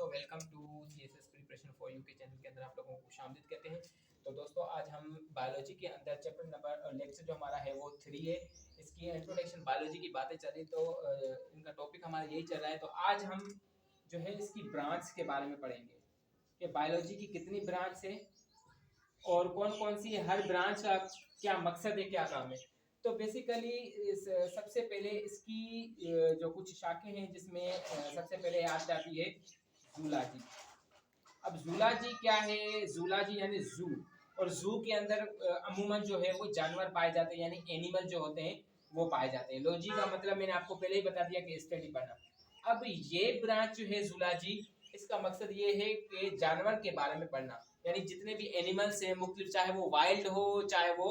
दोस्तों welcome to CSS preparation for you के channel के अंदर आप लोगों को खुशामदीद कहते हैं। तो दोस्तों आज हम बायोलॉजी के अंदर चैप्टर नंबर लेक्चर जो हमारा है वो 3 है। इसकी इंट्रोडक्शन बायोलॉजी की बातें चली तो इनका टॉपिक हमारा यही चल रहा है। तो आज हम जो है इसकी ब्रांच के बारे में पढ़ेंगे कि बायोलॉजी की कितनी ब्रांच है और कौन कौन सी है, हर ब्रांच का क्या मकसद है, क्या काम है। तो बेसिकली सबसे पहले इसकी जो कुछ शाखें हैं जिसमें सबसे पहले याद जाती है जूलॉजी। अब जूलॉजी क्या है? जूलॉजी यानी जू, और जू के अंदर अमूमन जो है वो जानवर पाए जाते हैं, यानी एनिमल जो होते हैं वो पाए जाते हैं। लॉजी का मतलब मैंने आपको पहले ही बता दिया कि स्टडी करना। अब ये ब्रांच जो है जूलॉजी, इसका मकसद ये है कि जानवर के बारे में पढ़ना, यानी जितने भी एनिमल्स हैं मुख्तलिफ, चाहे वो वाइल्ड हो चाहे वो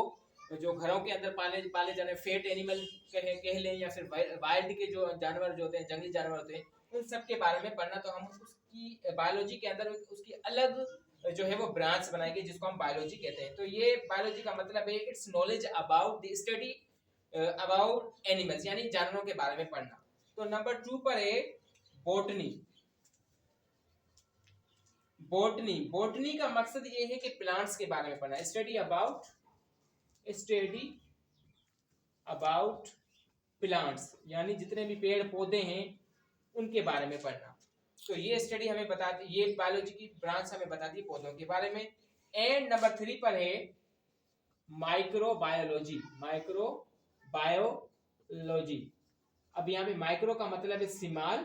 जो घरों के अंदर पाले जाने फेट एनिमल कह लें, या फिर वाइल्ड के जो जानवर जो होते हैं, जंगली जानवर होते हैं, उन सब के बारे में पढ़ना। तो हम उसकी बायोलॉजी के अंदर उसकी अलग जो है वो ब्रांच बनाएंगे जिसको हम बायोलॉजी कहते हैं। तो ये बायोलॉजी का मतलब है it's knowledge about the study about animals, यानी जानवरों के बारे में पढ़ना। तो नंबर 2 पर है बोटनी। बोटनी का मकसद ये है कि प्लांट्स के बारे में पढ़ना, स्टडी अबाउट प्लांट्स, यानी जितने भी पेड़ पौधे हैं उनके बारे में पढ़ना। तो ये स्टडी हमें बताती, ये बायोलॉजी की ब्रांच हमें बताती है पौधों के बारे में। एंड नंबर 3 पर है माइक्रोबायोलॉजी। अब यहाँ पे माइक्रो का मतलब है स्मॉल,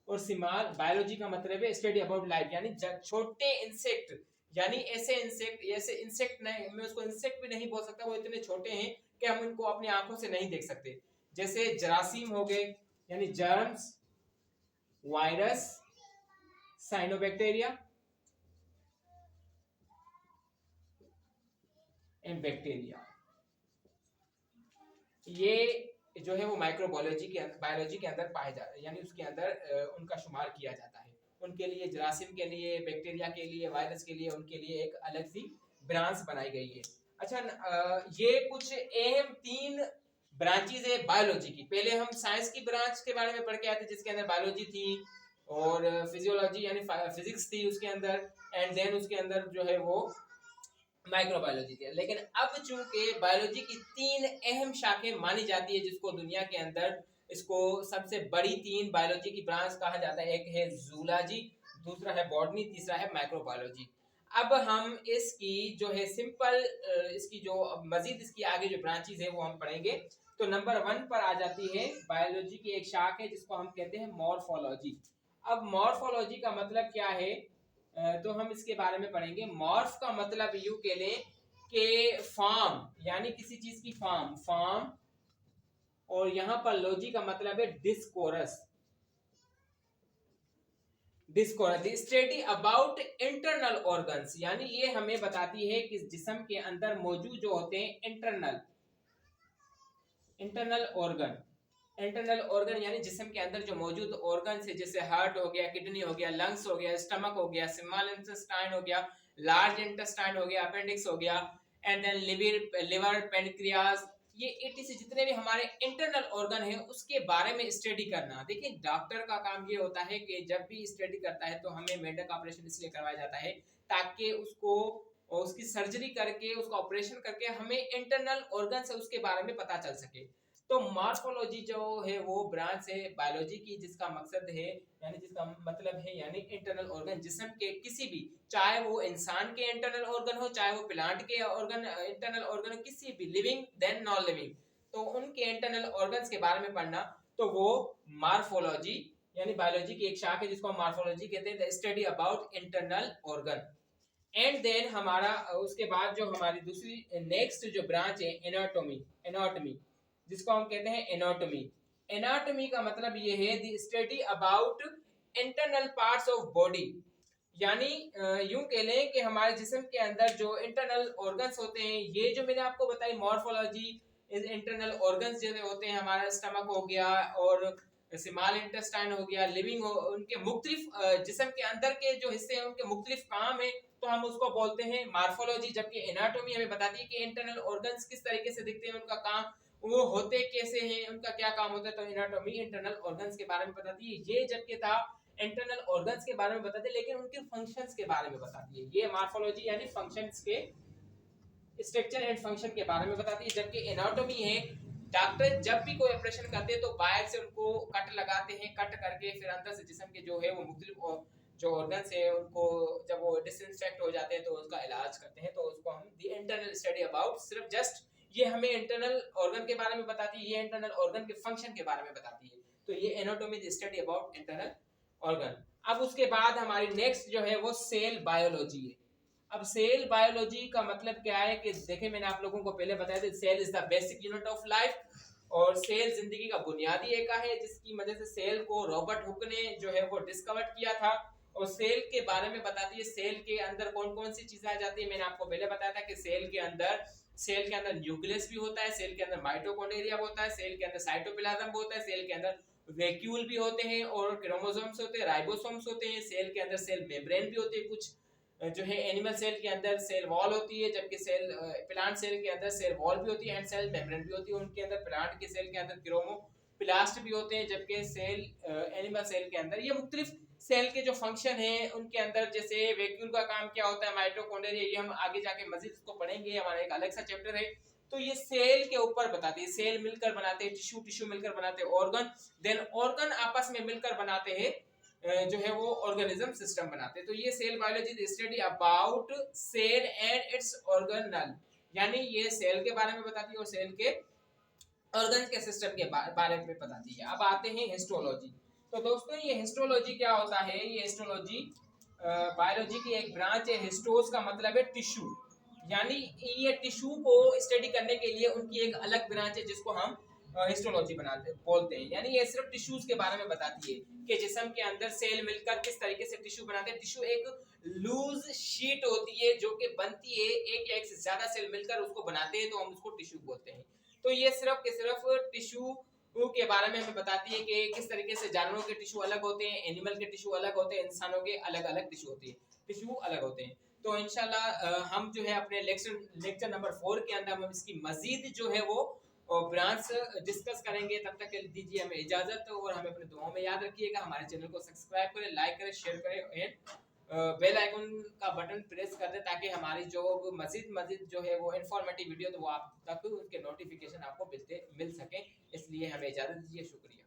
और स्मॉल बायोलॉजी का मतलब है स्टडी अबाउट लाइफ, यानी छोटे इंसेक्ट, यानी ऐसे इंसेक्ट नहीं, मैं उसको इंसेक्ट भी नहीं बोल सकता, वो इतने छोटे हैं कि हम इनको अपनी आंखों से नहीं देख सकते। जैसे जरासीम हो गए, यानी germs, virus, cyanobacteria and bacteria, ये जो है वो बायोलॉजी के अंदर पाए जाते हैं, यानी उसके अंदर उनका शुमार किया जाता है। उनके लिए जरासीम के लिए, बैक्टीरिया के लिए, वायरस के लिए, उनके लिए एक अलग सी ब्रांच बनाई गई है। अच्छा, ये कुछ अहम 3 ब्रांचेज है बायोलॉजी की। पहले हम साइंस की ब्रांच के बारे में पढ़ के आए थे जिसके अंदर बायोलॉजी थी और फिजियोलॉजी यानी फिजिक्स थी उसके अंदर, एंड देन उसके अंदर जो है वो माइक्रोबायोलॉजी थी। लेकिन अब चूंकि बायोलॉजी की 3 अहम शाखें मानी जाती है जिसको दुनिया के अंदर इसको सबसे बड़ी 3 बायोलॉजी की ब्रांच कहा जाता है, एक है जूलॉजी, दूसरा है बॉटनी, तीसरा है माइक्रोबायोलॉजी। अब हम इसकी जो है सिंपल इसकी जो मजीद इसकी आगे जो ब्रांचेस है वो हम पढ़ेंगे। तो नंबर 1 पर आ जाती है बायोलॉजी की एक शाख है जिसको हम कहते हैं मॉर्फोलॉजी। अब मॉर्फोलॉजी का मतलब क्या है? तो हम इसके बारे में पढ़ेंगे। मॉर्फ का मतलब यूं कह लें कि फॉर्म, यानी किसी चीज की फॉर्म, और यहां पर लॉजी का मतलब है डिस्कोरस, स्टडी अबाउट इंटरनल ऑर्गन्स, यानी ये हमें बताती है कि जिस्म के अंदर मौजूद जो होते हैं इंटरनल ऑर्गन यानी जिस्म के अंदर जो मौजूद ऑर्गन है, जैसे हार्ट हो गया, किडनी हो गया, लंग्स हो गया, स्टमक हो गया, स्मॉल इंटेस्टाइन हो गया, लार्ज इंटेस्टाइन हो गया, अपेंडिक्स हो गया, एंड देन लिवर, पेनक्रियाज, ये etc जितने भी हमारे इंटरनल ऑर्गन है उसके बारे में स्टडी करना। देखिए डॉक्टर का काम ये होता है कि जब भी स्टडी करता है तो हमें मेंढक ऑपरेशन इसलिए करवाया जाता है ताकि उसको उसकी सर्जरी करके उसका ऑपरेशन करके हमें इंटरनल ऑर्गन से उसके बारे में पता चल सके। तो मॉर्फोलॉजी जो है वो ब्रांच है बायोलॉजी की जिसका मकसद है, यानी जिसका मतलब है यानी इंटरनल ऑर्गन, जिस्म के किसी भी, चाहे वो इंसान के इंटरनल ऑर्गन हो, चाहे वो प्लांट के ऑर्गन इंटरनल ऑर्गन हो, किसी भी लिविंग देन नॉन लिविंग, तो उनके इंटरनल ऑर्गन्स के बारे में पढ़ना। तो वो मॉर्फोलॉजी यानी बायोलॉजी की एक शाख है जिसको हम मॉर्फोलॉजी कहते हैं, the study about internal organ. And then हमारा उसके बाद जो हमारी दूसरी नेक्स्ट जो ब्रांच है एनाटॉमी, जिसको हम कहते हैं एनाटॉमी का मतलब ये है the study about internal parts of body, यानी यूं कह लें कि हमारे जिस्म के अंदर जो इंटरनल ऑर्गन्स होते हैं, ये जो मैंने आपको बताई मॉर्फोलॉजी, इंटरनल ऑर्गन्स जो होते हैं, हमारा स्टमक हो गया और स्मॉल इंटेस्टाइन हो गया, लिविंग हो, उनके मुख्तलिफ जिस्म के अंदर के जो हिस्से हैं उनके मुख्तलिफ काम है, तो हम उसको बोलते हैं मॉर्फोलॉजी। जबकि एनाटॉमी हमें बताती है कि इंटरनल ऑर्गन्स किस तरीके से दिखते हैं, उनका काम वो होते कैसे हैं, उनका क्या काम होता है। तो एनाटॉमी इंटरनल ऑर्गन्स के बारे में बताती है। ये जबकि था इंटरनल ऑर्गन्स के बारे में बताती है, लेकिन उनके फंक्शंस के बारे में बताती है। ये मॉर्फोलॉजी यानी फंक्शंस के स्ट्रक्चर एंड फंक्शन के बारे में बताती है। जबकि एनाटॉमी है, डॉक्टर जब भी कोई ऑपरेशन करते हैं तो बाहर से उनको कट लगाते हैं, कट करके फिर अंदर से जिस्म के जो है वो मुख्तलिफ जो ऑर्गन्स है उनको जब वो डिसइंफेक्ट हो जाते हैं तो उसका इलाज करते हैं। तो उसको हम दी इंटरनल स्टडी अबाउट, सिर्फ जस्ट ये हमें इंटरनल ऑर्गन के बारे में बताती है, ये इंटरनल ऑर्गन के फंक्शन के बारे में बताती है। तो ये anatomy the study about internal organ. अब उसके बाद हमारी नेक्स्ट जो है वो सेल बायोलॉजी है। अब सेल बायोलॉजी का मतलब क्या है कि देखें, मैंने आप लोगों को पहले बताया था cell is the basic unit of life, और सेल जिंदगी का बुनियादी एका है, जिसकी वजह से सेल को रॉबर्ट हुक ने जो है वो डिस्कवर किया था। और सेल के बारे में बताती है सेल के अंदर कौन कौन सी चीजें आ जाती है। मैंने आपको पहले बताया था कि सेल के अंदर न्यूक्लियस भी होता है, सेल के अंदर माइटोकॉन्ड्रिया होता है, सेल के अंदर साइटोप्लाज्म होता है, सेल के अंदर वैक्यूल भी होते हैं और क्रोमोसोम्स होते हैं, राइबोसोम्स होते हैं, सेल के अंदर सेल मेम्ब्रेन भी होती है, कुछ जो है एनिमल सेल के अंदर सेल वॉल होती है, जबकि सेल प्लांट सेल के अंदर सेल वॉल भी होती है एंड सेल मेम्ब्रेन भी होती है। उनके अंदर प्लांट के सेल के अंदर क्रोमोप्लास्ट भी होते हैं, जबकि सेल एनिमल सेल के अंदर ये मुख्तलिफ सेल के जो फंक्शन है उनके अंदर, जैसे वैक्यूल का काम क्या होता है, माइटोकॉन्ड्रिया, ये हम आगे जाके मजीद इसको पढ़ेंगे, हमारा एक अलग सा चैप्टर है। तो ये सेल के ऊपर बताती है, सेल मिलकर बनाते हैं टिश्यू, टिश्यू मिलकर बनाते हैं ऑर्गन, देन ऑर्गन आपस में मिलकर बनाते हैं जो है वो ऑर्गेनिज्म सिस्टम बनाते हैं। तो ये cell biology the study about cell and its organelle, यानी ये सेल के बारे में बताती है और सेल के ऑर्गन के सिस्टम के बारे में बताती है। अब आते हैं हिस्टोलॉजी। तो दोस्तों ये हिस्टोलॉजी क्या होता है, ये हिस्टोलॉजी बायोलॉजी की एक ब्रांच है। हिस्टोस का मतलब है टिश्यू, यानी ये टिश्यू को स्टडी करने के लिए उनकी एक अलग ब्रांच है जिसको हम हिस्टोलॉजी बोलते हैं। यानी ये सिर्फ टिश्यूज के बारे में बताती है कि जिस्म के अंदर सेल मिलकर किस तरीके से टिश्यू बनाते हैं। टिश्यू एक लूज शीट होती है जो कि बनती है, एक या एक से ज्यादा सेल मिलकर उसको बनाते हैं, तो हम उसको टिश्यू बोलते हैं। तो ये सिर्फ के सिर्फ टिश्यू के बारे में हमें बताती है कि किस तरीके से जानवरों के टिश्यू अलग होते हैं, एनिमल के टिश्यू अलग होते हैं, इंसानों के अलग अलग टिश्यू होते हैं, टिश्यू अलग होते हैं। तो इंशाल्लाह हम जो है अपने लेक्चर नंबर 4 के अंदर हम इसकी मजीद जो है वो ब्रांच डिस्कस करेंगे। तब तक दीजिए हमें इजाजत, और हमें अपने दुआओं में याद रखिएगा। हमारे चैनल को सब्सक्राइब करें, लाइक करें, शेयर करें एंड बेल आइकन का बटन प्रेस कर दें, ताकि हमारी जो मजीद जो है वो इन्फॉर्मेटिव वीडियो तो वो आप तक उसके नोटिफिकेशन आपको मिल सके। इसलिए हमें इजाजत दीजिए, शुक्रिया।